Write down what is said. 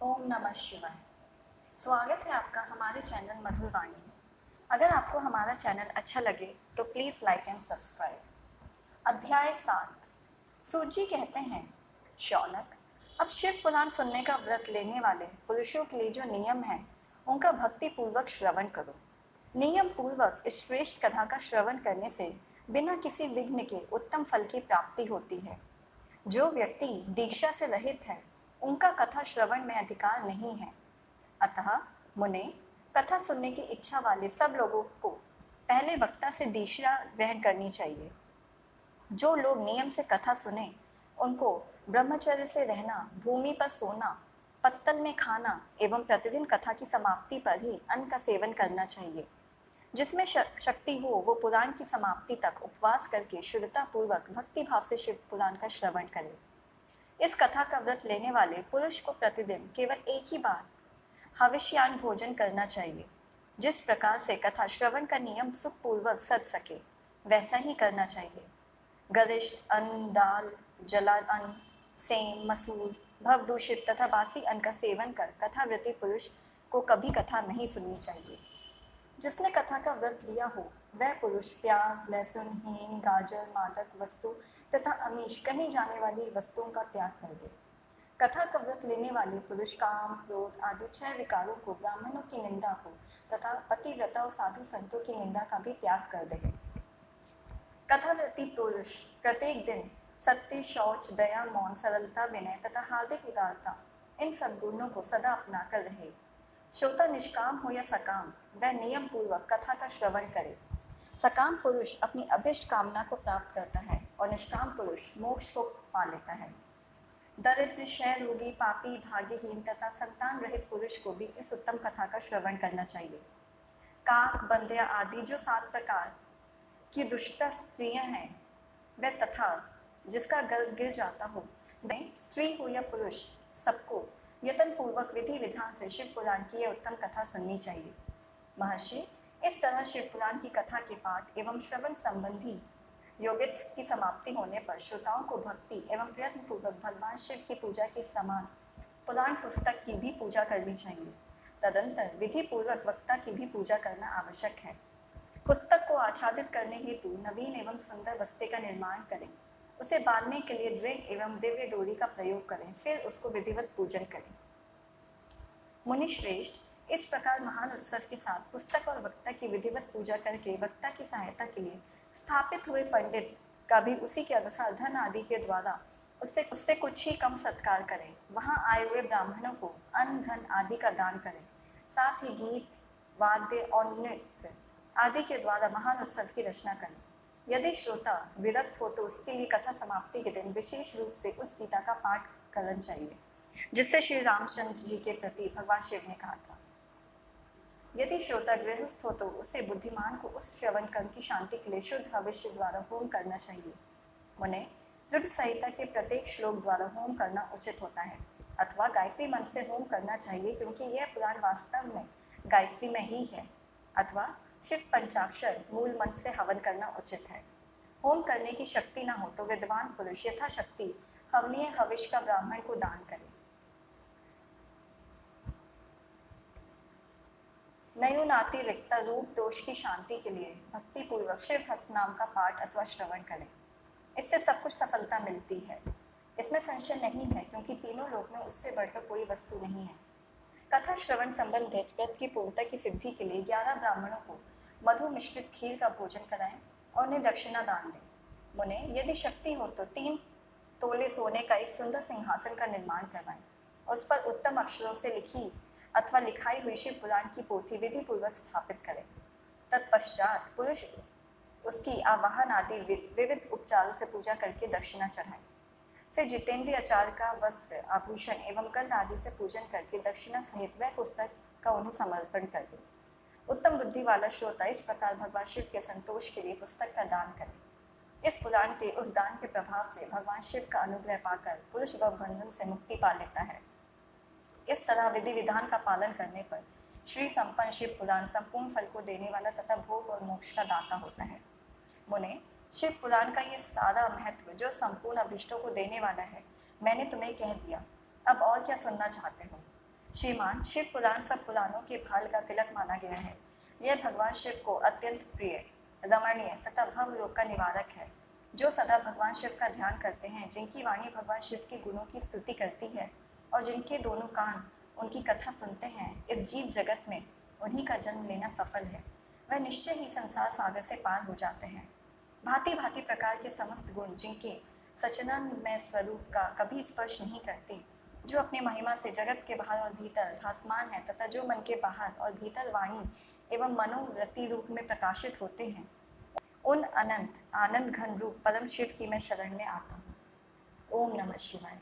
ओम नमः शिवाय। स्वागत है आपका हमारे चैनल मधुर वाणी में। अगर आपको हमारा चैनल अच्छा लगे तो प्लीज़ लाइक एंड सब्सक्राइब। अध्याय 7। सूजी कहते हैं, शौनक, अब शिव पुराण सुनने का व्रत लेने वाले पुरुषों के लिए जो नियम है उनका भक्ति पूर्वक श्रवण करो। नियम पूर्वक इस श्रेष्ठ कथा का श्रवण करने से बिना किसी विघ्न के उत्तम फल की प्राप्ति होती है। जो व्यक्ति दीक्षा से रहित है उनका कथा श्रवण में अधिकार नहीं है। अतः मुने, कथा सुनने की इच्छा वाले सब लोगों को पहले वक्ता से दीक्षा ग्रहण करनी चाहिए। जो लोग नियम से कथा सुने उनको ब्रह्मचर्य से रहना, भूमि पर सोना, पत्तल में खाना एवं प्रतिदिन कथा की समाप्ति पर ही अन्न का सेवन करना चाहिए। जिसमें शक्ति हो वो पुराण की समाप्ति तक उपवास करके शुद्धता पूर्वक भक्ति भाव से शिव पुराण का श्रवण करे। इस कथा का व्रत लेने वाले पुरुष को प्रतिदिन केवल एक ही बार हविष्यान भोजन करना चाहिए। जिस प्रकार से कथा श्रवण का नियम सुखपूर्वक सज सके वैसा ही करना चाहिए। गरिष्ठ अन्न, दाल, जला अन्न, सेम, मसूर, भवदूषित तथा बासी अन्न का सेवन कर कथाव्रती पुरुष को कभी कथा नहीं सुननी चाहिए। जिसने कथा का व्रत लिया हो वह पुरुष प्याज, लहसुन, हींग, गाजर, मादक वस्तु तथा आमिष कहीं जाने वाली वस्तुओं का त्याग कर दे। कथा का व्रत लेने वाले पुरुष काम, क्रोध आदि 6 विकारों को, ब्राह्मणों की निंदा को तथा पतिव्रता और साधु संतों की निंदा का भी त्याग कर दे। कथाव्रती पुरुष प्रत्येक दिन सत्य, शौच, दया, मौन, सरलता, विनय तथा हार्दिक उदारता इन सब गुणों को सदा अपना कर रहे। श्रोता निष्काम हो या सकाम वह नियम पूर्वक कथा का श्रवण करे। सकाम पुरुष अपनी अभिष्ट कामना को प्राप्त करता है और निष्काम पुरुष मोक्ष को पा लेता है। दरिद्र, क्षय रोगी, पापी, भाग्यहीन तथा संतान रहित पुरुष को भी इस उत्तम कथा का श्रवण करना चाहिए। काक, बंध्या आदि जो 7 प्रकार की दुष्ट स्त्रियां हैं वह तथा जिसका गर्भ गिर जाता हो, वह स्त्री हो या पुरुष, सबको यत्न पूर्वक विधि विधान से शिव पुराण की यह उत्तम कथा सुननी चाहिए। महर्षि, इस तरह शिव पुराण की कथा के पाठ एवं श्रवण संबंधी योगित्स की समाप्ति होने पर श्रोताओं को भक्ति एवं प्रयत्न पूर्वक भगवान शिव की पूजा के समान पुराण पुस्तक की भी पूजा करनी चाहिए। तदंतर विधि पूर्वक वक्ता की भी पूजा करना आवश्यक है। पुस्तक को आच्छादित करने हेतु नवीन एवं सुंदर वस्त्र का निर्माण करें। उसे बांधने के लिए दृढ़ एवं दिव्य डोरी का प्रयोग करें, फिर उसको विधिवत पूजन करें। मुनि श्रेष्ठ, इस प्रकार महान उत्सव के साथ पुस्तक और वक्ता की विधिवत पूजा करके वक्ता की सहायता के लिए स्थापित हुए पंडित का भी उसी के अनुसार धन आदि के द्वारा उससे कुछ ही कम सत्कार करें। वहां आए हुए ब्राह्मणों को अन्न, धन आदि का दान करें। साथ ही गीत, वाद्य और नृत्य आदि के द्वारा महान उत्सव की रचना करें। यदि श्रोता विरक्त हो तो उसके लिए कथा समाप्ति के दिन विशेष रूप से उस गीता का पाठ करना चाहिए जिससे श्री रामचंद्र जी के प्रति भगवान शिव ने कहा था। यदि श्रोता गृहस्थ हो तो उसे बुद्धिमान को उस श्रवण कर्म की शांति के लिए शुद्ध हविष्य द्वारा होम करना चाहिए। मुने, दृढ़ संहिता के प्रत्येक श्लोक द्वारा होम करना उचित होता है अथवा गायत्री मंत्र से होम करना चाहिए, क्योंकि यह पुराण वास्तव में गायत्री में ही है। अथवा शिव पंचाक्षर मूल मंत्र से हवन करना उचित है। होम करने की शक्ति न हो तो विद्वान पुरुष यथाशक्ति हवनीय हविष का ब्राह्मण को दान करे। नयुनाति रिक्ता रूप दोष की शांति के लिए भक्ति पूर्वक शिव हस्त नाम का पाठ अथवा श्रवण करें। इससे सब कुछ सफलता मिलती है, इसमें संशय नहीं है, क्योंकि तीनों लोक में उससे बढ़कर कोई वस्तु नहीं है। कथा श्रवण संबंधित व्रत की पूर्णता की सिद्धि के लिए 11 ब्राह्मणों को मधु मिश्रित खीर का भोजन कराएं और उन्हें दक्षिणा दान दें। मुने, यदि शक्ति हो तो 3 तोले सोने का एक सुंदर सिंहासन का निर्माण करवाएं। उस पर उत्तम अक्षरों से लिखी अथवा लिखाई हुई शिव पुराण की पोथी विधि पूर्वक स्थापित करें। तत्पश्चात पुरुष उसकी आवाहन आदि विविध उपचारों से पूजा करके दक्षिणा चढ़ाएं। फिर जितेंद्रिय आचार का वस्त्र, आभूषण एवं गंध आदि से पूजन करके दक्षिणा सहित वह पुस्तक का उन्हें समर्पण कर दे। उत्तम बुद्धि वाला श्रोता इस प्रकार भगवान शिव के संतोष के लिए पुस्तक का दान करे। इस पुराण के उस दान के प्रभाव से भगवान शिव का अनुग्रह पाकर पुरुष भव बंधन से मुक्ति पा लेता है। इस तरह विधि विधान का पालन करने पर श्री संपन्न शिव पुराण संपूर्ण फल को देने वाला तथा भोग और मोक्ष का दाता होता है। मुने, शिव पुराण का ये सारा महत्व जो संपूर्ण अभिष्टों को देने वाला है मैंने तुम्हें कह दिया। अब और क्या सुनना चाहते हो? श्रीमान शिव पुराण सब पुराणों के भाल का तिलक माना गया है। यह भगवान शिव को अत्यंत प्रिय, रमणीय तथा भव रोग का निवारक है। जो सदा भगवान शिव का ध्यान करते हैं, जिनकी वाणी भगवान शिव के गुणों की स्तुति करती है और जिनके दोनों कान उनकी कथा सुनते हैं, इस जीव जगत में उन्हीं का जन्म लेना सफल है। वह निश्चय ही संसार सागर से पार हो जाते हैं। भांति भांति प्रकार के समस्त गुण जिनके सच्चिदानंदमय स्वरूप का कभी स्पर्श नहीं करते, जो अपने महिमा से जगत के बाहर और भीतर भासमान है तथा जो मन के बाहर और भीतर वाणी एवं मनोवृत्ति रूप में प्रकाशित होते हैं, उन अनंत आनंद घन रूप परम शिव की मैं शरण में आता हूँ। ओम नमः शिवाय।